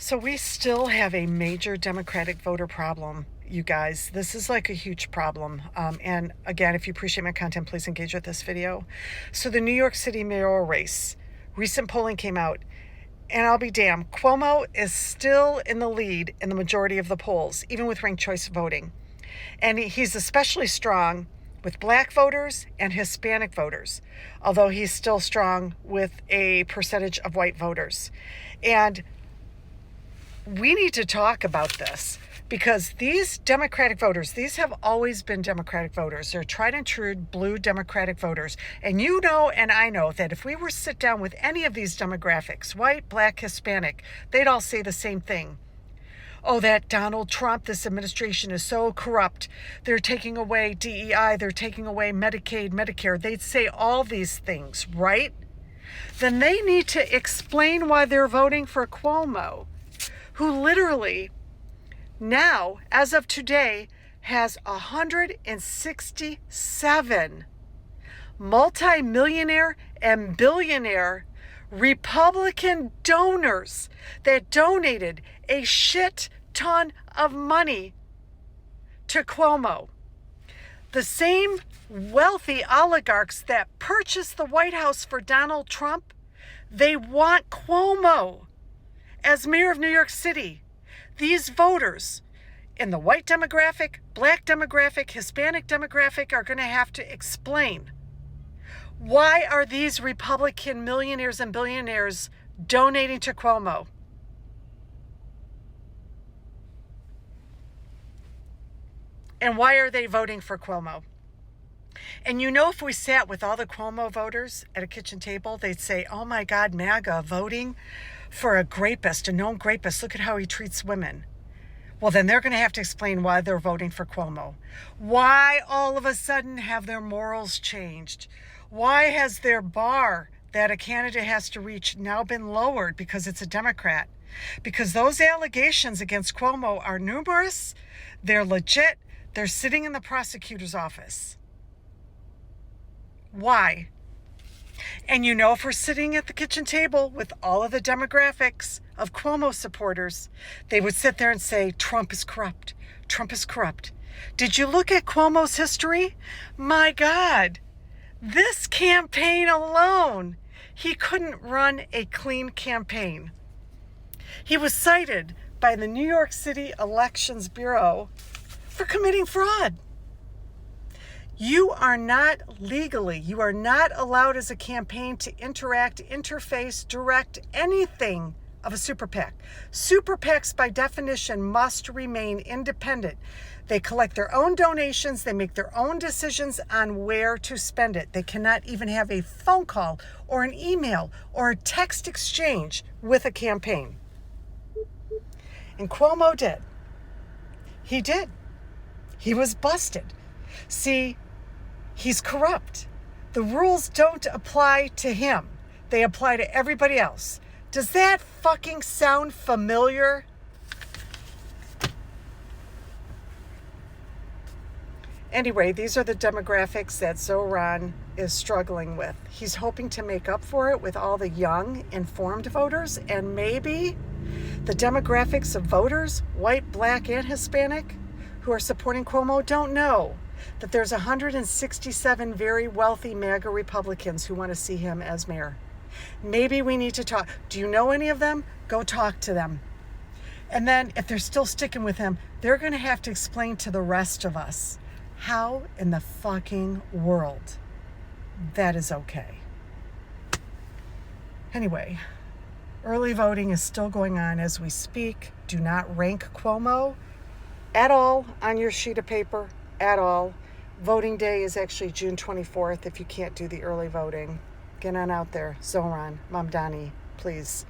So we still have a major Democratic voter problem, you guys. This is like a huge problem. And again, if you appreciate my content, please engage with this video. So the New York City mayoral race, recent polling came out, and I'll be damned, Cuomo is still in the lead in the majority of the polls, even with ranked choice voting. And he's especially strong with black voters and Hispanic voters, although he's still strong with a percentage of white voters. And we need to talk about this because these Democratic voters, these have always been Democratic voters. They're tried and true blue Democratic voters. And you know, and I know that if we were to sit down with any of these demographics, white, black, Hispanic, they'd all say the same thing. Oh, that Donald Trump, this administration is so corrupt. They're taking away DEI, they're taking away Medicaid, Medicare. They'd say all these things, right? Then they need to explain why they're voting for Cuomo, who literally now, as of today, has 167 multi-millionaire and billionaire Republican donors that donated a shit ton of money to Cuomo. The same wealthy oligarchs that purchased the White House for Donald Trump, they want Cuomo as mayor of New York City. These voters in the white demographic, black demographic, Hispanic demographic are going to have to explain, why are these Republican millionaires and billionaires donating to Cuomo? And why are they voting for Cuomo? And you know, if we sat with all the Cuomo voters at a kitchen table, they'd say, oh my God, MAGA voting for a rapist, a known rapist. Look at how he treats women. Well, then they're going to have to explain why they're voting for Cuomo. Why all of a sudden have their morals changed? Why has their bar that a candidate has to reach now been lowered because it's a Democrat? Because those allegations against Cuomo are numerous, they're legit, they're sitting in the prosecutor's office. Why? And you know, if we're sitting at the kitchen table with all of the demographics of Cuomo supporters, they would sit there and say, Trump is corrupt. Trump is corrupt. Did you look at Cuomo's history? My God, this campaign alone, he couldn't run a clean campaign. He was cited by the New York City Elections Bureau for committing fraud. You are not legally, you are not allowed as a campaign to interact, interface, direct anything of a super PAC. Super PACs, by definition, must remain independent. They collect their own donations, they make their own decisions on where to spend it. They cannot even have a phone call or an email or a text exchange with a campaign. And Cuomo did. He did. He was busted. See, he's corrupt. The rules don't apply to him. They apply to everybody else. Does that fucking sound familiar? Anyway, these are the demographics that Zoran is struggling with. He's hoping to make up for it with all the young, informed voters, and maybe the demographics of voters, white, black, and Hispanic, who are supporting Cuomo don't know that there's 167 very wealthy MAGA Republicans who want to see him as mayor. Maybe we need to talk. Do you know any of them? Go talk to them. And then if they're still sticking with him, they're going to have to explain to the rest of us how in the fucking world that is okay. Anyway, early voting is still going on as we speak. Do not rank Cuomo at all on your sheet of paper, at all. Voting day is actually June 24th if you can't do the early voting. Get on out there. Zoran, Mamdani, please.